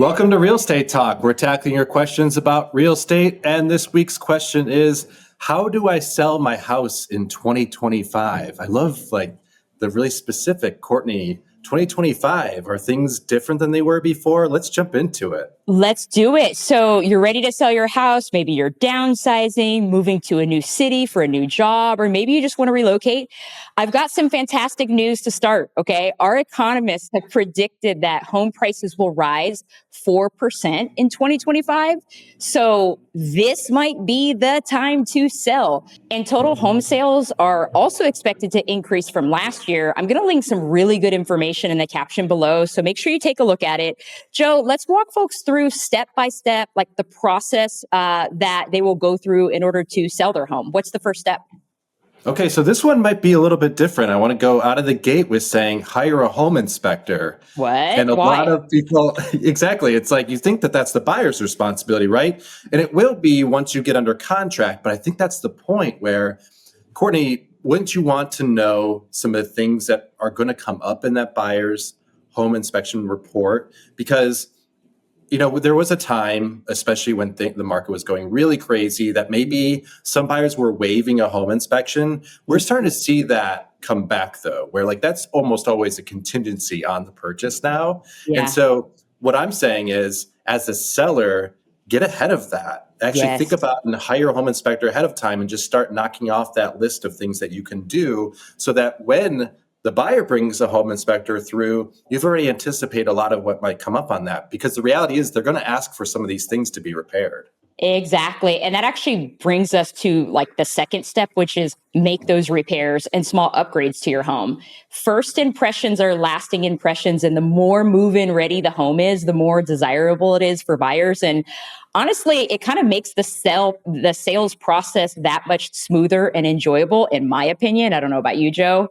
Welcome to Real Estate Talk. We're tackling your questions about real estate. And this week's question is, how do I sell my house in 2025? I love the really specific, Courtney, 2025. Are things different than they were before? Let's jump into it. Let's do it. So you're ready to sell your house. Maybe you're downsizing, moving to a new city for a new job, or maybe you just want to relocate. I've got some fantastic news to start. Okay. Our economists have predicted that home prices will rise 4% in 2025. So this might be the time to sell. And total home sales are also expected to increase from last year. I'm going to link some really good information in the caption below. So make sure you take a look at it. Joe, let's walk folks through step by step, like the process that they will go through in order to sell their home. What's the first step? Okay, so this one might be a little bit different. I want to go out of the gate with saying hire a home inspector. What? And a Why? lot of people, exactly. It's like you think that that's the buyer's responsibility, right? And it will be once you get under contract. But I think that's the point where, Courtney, wouldn't you want to know some of the things that are going to come up in that buyer's home inspection report? Because there was a time, especially when the market was going really crazy, that maybe some buyers were waiving a home inspection. We're starting to see that come back, though, where that's almost always a contingency on the purchase now. Yeah. And so what I'm saying is, as a seller, get ahead of that. Actually think about and hire a home inspector ahead of time and just start knocking off that list of things that you can do so that when the buyer brings a home inspector through, you've already anticipated a lot of what might come up on that, because the reality is they're going to ask for some of these things to be repaired. Exactly. And that actually brings us to the second step, which is make those repairs and small upgrades to your home. First impressions are lasting impressions. And the more move-in ready the home is, the more desirable it is for buyers. And honestly, it kind of makes the sales process that much smoother and enjoyable, in my opinion. I don't know about you, Joe.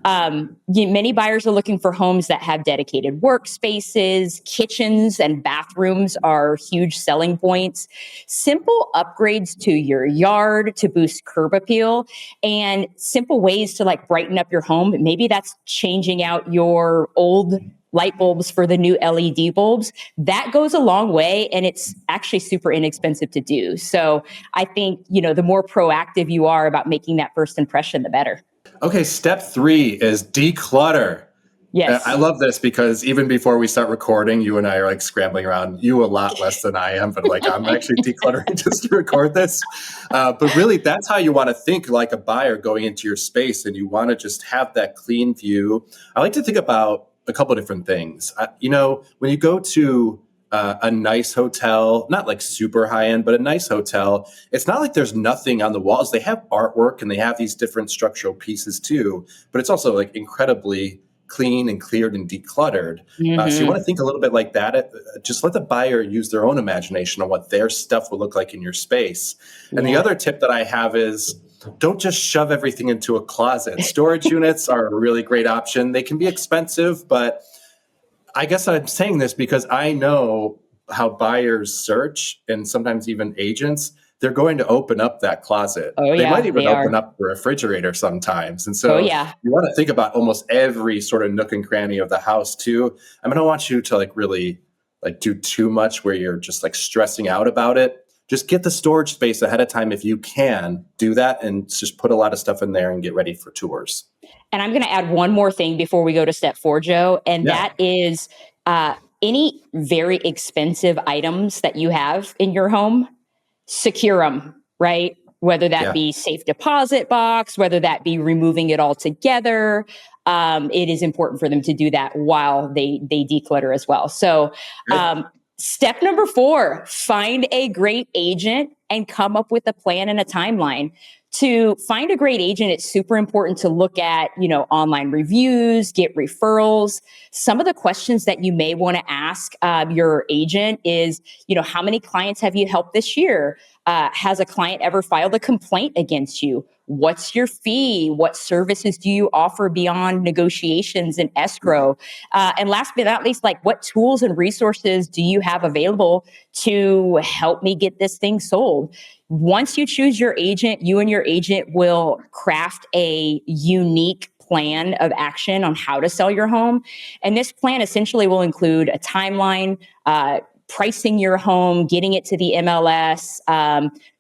Many buyers are looking for homes that have dedicated workspaces, kitchens, and bathrooms are huge selling points. Simple upgrades to your yard to boost curb appeal, and simple ways to brighten up your home. Maybe that's changing out your old light bulbs for the new LED bulbs. That goes a long way, and it's actually super inexpensive to do. So I think, the more proactive you are about making that first impression, the better. Okay, step 3 is declutter. Yes. I love this because even before we start recording, you and I are scrambling around. You a lot less than I am, but I'm actually decluttering just to record this. But really, that's how you want to think like a buyer going into your space, and you want to just have that clean view. I like to think about a couple of different things. When you go to a nice hotel, not super high end, but a nice hotel, it's not like there's nothing on the walls. They have artwork and they have these different structural pieces too, but it's also incredibly clean and cleared and decluttered. So you want to think a little bit like that. Just let the buyer use their own imagination on what their stuff will look like in your space. And the other tip that I have is, don't just shove everything into a closet. Storage units are a really great option. They can be expensive, but I guess I'm saying this because I know how buyers search, and sometimes even agents, they're going to open up that closet. They might even open up the refrigerator sometimes. And so you want to think about almost every sort of nook and cranny of the house too. I don't want you to really do too much where you're just stressing out about it. Just get the storage space ahead of time if you can. Do that and just put a lot of stuff in there and get ready for tours. And I'm going to add one more thing before we go to step 4, Joe, and that is any very expensive items that you have in your home, secure them, right? Whether that be safe deposit box, whether that be removing it all together. It is important for them to do that while they declutter as well. So step number 4, find a great agent and come up with a plan and a timeline. To find a great agent, it's super important to look at, online reviews, get referrals. Some of the questions that you may want to ask your agent is, how many clients have you helped this year? Has a client ever filed a complaint against you? What's your fee? What services do you offer beyond negotiations and escrow? And last but not least, what tools and resources do you have available to help me get this thing sold? Once you choose your agent, you and your agent will craft a unique plan of action on how to sell your home. And this plan essentially will include a timeline, pricing your home, getting it to the MLS,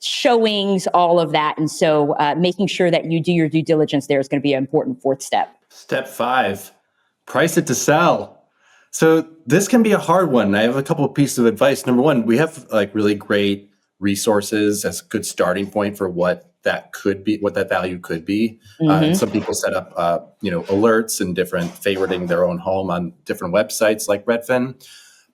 showings, all of that. And so making sure that you do your due diligence there is going to be an important fourth step. Step 5, price it to sell. So this can be a hard one. I have a couple of pieces of advice. Number one, we have like really great resources as a good starting point for what that could be, what that value could be. And some people set up, alerts and different favoriting their own home on different websites like Redfin.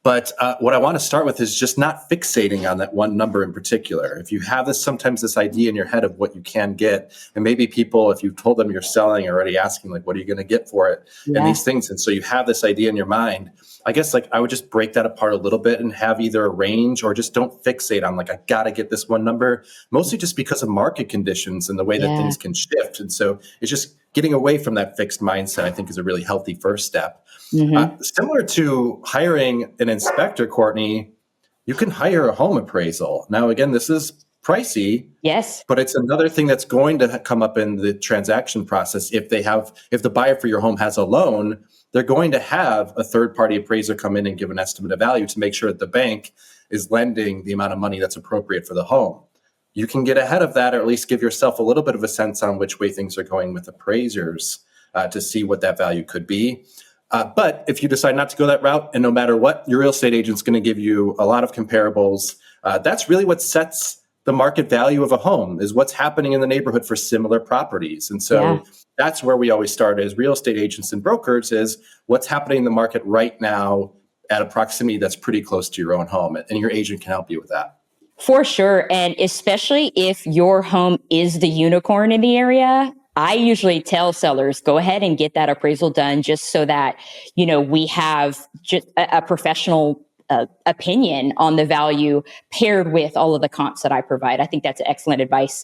But what I want to start with is just not fixating on that one number in particular. If you have sometimes this idea in your head of what you can get, and maybe people, if you told them you're selling, are already asking like, what are you going to get for it? And these things. And so you have this idea in your mind. I guess like I would just break that apart a little bit and have either a range or just don't fixate on like, I got to get this one number, mostly just because of market conditions and the way that things can shift. And so it's just getting away from that fixed mindset, I think, is a really healthy first step. Similar to hiring an inspector, Courtney, you can hire a home appraisal. Now, again, this is pricey. Yes. But it's another thing that's going to come up in the transaction process. If the buyer for your home has a loan, they're going to have a third-party appraiser come in and give an estimate of value to make sure that the bank is lending the amount of money that's appropriate for the home. You can get ahead of that, or at least give yourself a little bit of a sense on which way things are going with appraisers to see what that value could be. But if you decide not to go that route, and no matter what, your real estate agent's going to give you a lot of comparables. That's really what sets the market value of a home, is what's happening in the neighborhood for similar properties. And so that's where we always start as real estate agents and brokers, is what's happening in the market right now at a proximity that's pretty close to your own home. And your agent can help you with that. For sure. And especially if your home is the unicorn in the area, I usually tell sellers, go ahead and get that appraisal done, just so that, we have just a professional opinion on the value paired with all of the comps that I provide. I think that's excellent advice.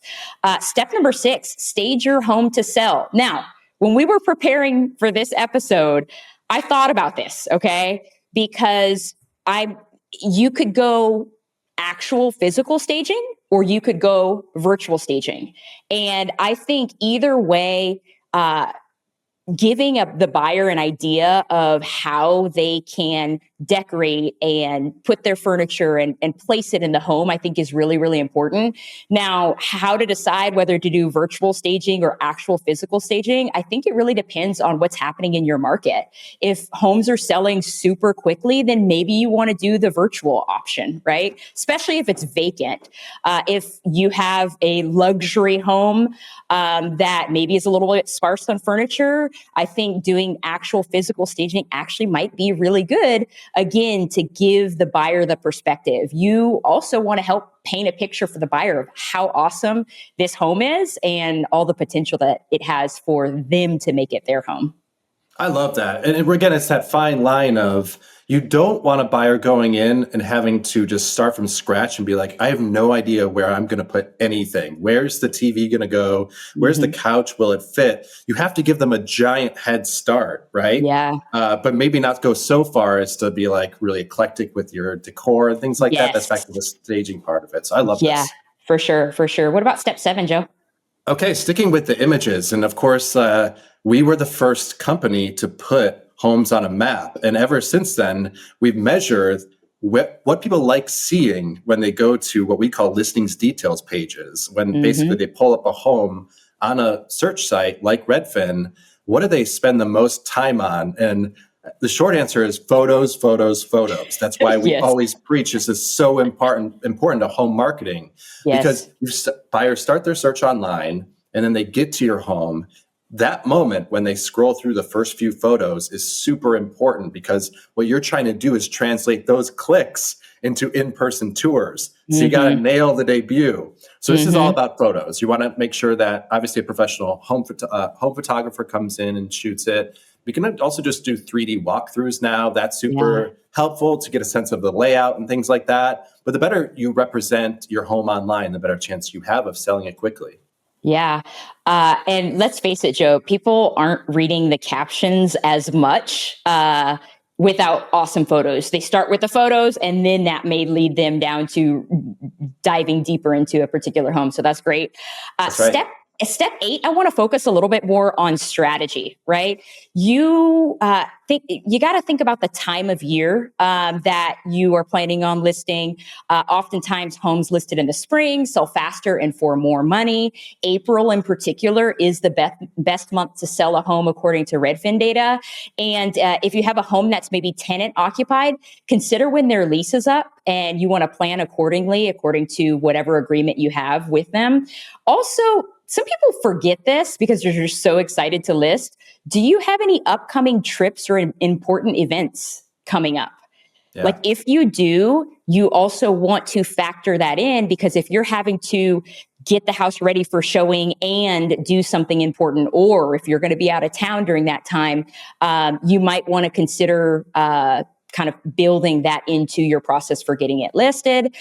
Step number 6, stage your home to sell. Now, when we were preparing for this episode, I thought about this, okay? Because you could go actual physical staging, or you could go virtual staging. And I think either way, giving the buyer an idea of how they can decorate and put their furniture and place it in the home, I think is really, really important. Now, how to decide whether to do virtual staging or actual physical staging, I think it really depends on what's happening in your market. If homes are selling super quickly, then maybe you want to do the virtual option, right? Especially if it's vacant. If you have a luxury home that maybe is a little bit sparse on furniture, I think doing actual physical staging actually might be really good, again, to give the buyer the perspective. You also want to help paint a picture for the buyer of how awesome this home is and all the potential that it has for them to make it their home. I love that. And again, it's that fine line of, you don't want a buyer going in and having to just start from scratch and be like, I have no idea where I'm going to put anything. Where's the TV going to go? Where's the couch? Will it fit? You have to give them a giant head start, right? Yeah. But maybe not go so far as to be like really eclectic with your decor and things like that. That's back to the staging part of it. So I love this. Yeah, for sure. For sure. What about step 7, Joe? Okay, sticking with the images. And of course, we were the first company to put homes on a map. And ever since then, we've measured what people like seeing when they go to what we call listings details pages. When basically they pull up a home on a search site like Redfin, what do they spend the most time on? And the short answer is photos, photos, photos. That's why we always preach this is so important to home marketing. Because buyers start their search online and then they get to your home. That moment when they scroll through the first few photos is super important, because what you're trying to do is translate those clicks into in-person tours. So you got to nail the debut. So this is all about photos. You want to make sure that obviously a professional home photographer comes in and shoots it. We can also just do 3D walkthroughs now. That's super helpful to get a sense of the layout and things like that. But the better you represent your home online, the better chance you have of selling it quickly. Yeah. And let's face it, Joe, people aren't reading the captions as much without awesome photos. They start with the photos, and then that may lead them down to diving deeper into a particular home. So that's great. That's right. Step 8, I want to focus a little bit more on strategy, right? You think you got to think about the time of year that you are planning on listing. Oftentimes, homes listed in the spring sell faster and for more money. April, in particular, is the best month to sell a home according to Redfin data. And if you have a home that's maybe tenant occupied, consider when their lease is up, and you want to plan accordingly, according to whatever agreement you have with them. Also, some people forget this because they're just so excited to list. Do you have any upcoming trips or important events coming up? Yeah. Like if you do, you also want to factor that in, because if you're having to get the house ready for showing and do something important, or if you're going to be out of town during that time, you might want to consider kind of building that into your process for getting it listed.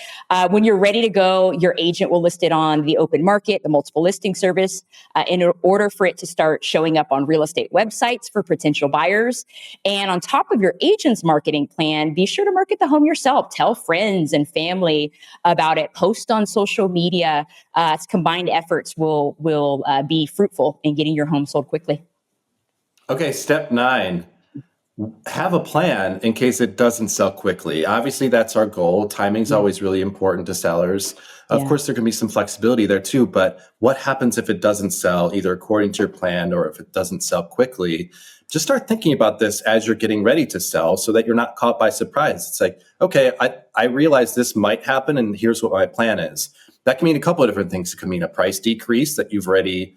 When you're ready to go, your agent will list it on the open market, the multiple listing service, in order for it to start showing up on real estate websites for potential buyers. And on top of your agent's marketing plan, be sure to market the home yourself. Tell friends and family about it. Post on social media. Combined efforts will be fruitful in getting your home sold quickly. Okay, step 9. Have a plan in case it doesn't sell quickly. Obviously, that's our goal. Timing's always really important to sellers. Of course, there can be some flexibility there too, but what happens if it doesn't sell either according to your plan or if it doesn't sell quickly? Just start thinking about this as you're getting ready to sell so that you're not caught by surprise. It's like, okay, I realize this might happen and here's what my plan is. That can mean a couple of different things. It can mean a price decrease that you've already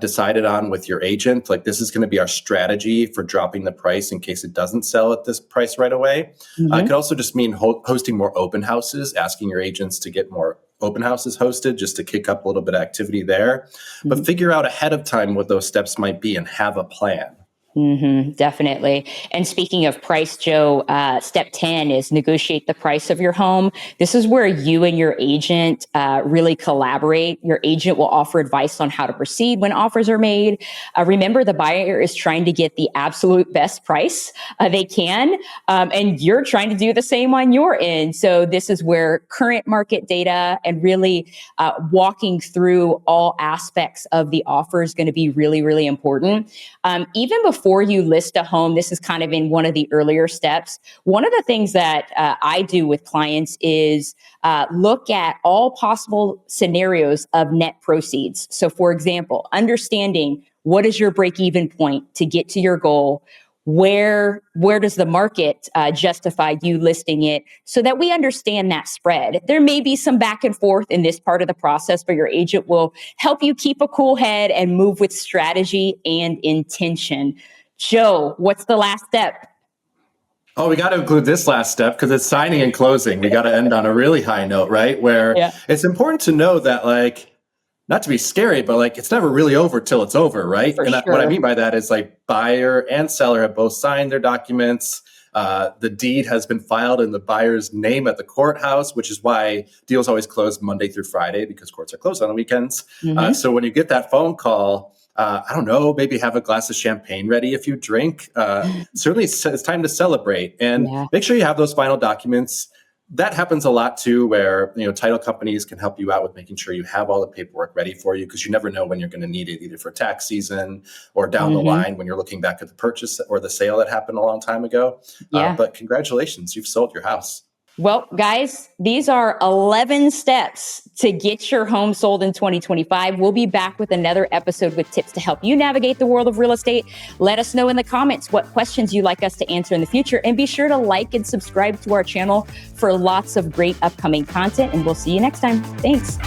decided on with your agent. Like, this is going to be our strategy for dropping the price in case it doesn't sell at this price right away. It could also just mean hosting more open houses, asking your agents to get more open houses hosted just to kick up a little bit of activity there. But figure out ahead of time what those steps might be and have a plan. Definitely. And speaking of price, Joe, step 10 is negotiate the price of your home. This is where you and your agent really collaborate. Your agent will offer advice on how to proceed when offers are made. Remember, the buyer is trying to get the absolute best price they can, and you're trying to do the same on your end. So this is where current market data and really walking through all aspects of the offer is going to be really, really important. Even before you list a home, this is kind of in one of the earlier steps. One of the things that I do with clients is look at all possible scenarios of net proceeds. So for example, understanding what is your break-even point to get to your goal. Where does the market justify you listing it, so that we understand that spread? There may be some back and forth in this part of the process, but your agent will help you keep a cool head and move with strategy and intention. Joe, what's the last step? Oh, we got to include this last step because it's signing and closing. We got to end on a really high note, right? Where it's important to know that, like, not to be scary, but like, it's never really over till it's over, right? What I mean by that is, like, buyer and seller have both signed their documents. The deed has been filed in the buyer's name at the courthouse, which is why deals always close Monday through Friday, because courts are closed on the weekends. So when you get that phone call, I don't know, maybe have a glass of champagne ready if you drink. Certainly it's time to celebrate, and make sure you have those final documents. That happens a lot too, where, you know, title companies can help you out with making sure you have all the paperwork ready for you, because you never know when you're going to need it, either for tax season or down the line when you're looking back at the purchase or the sale that happened a long time ago. But congratulations, you've sold your house. Well, guys, these are 11 steps to get your home sold in 2025. We'll be back with another episode with tips to help you navigate the world of real estate. Let us know in the comments what questions you'd like us to answer in the future. And be sure to like and subscribe to our channel for lots of great upcoming content. And we'll see you next time. Thanks.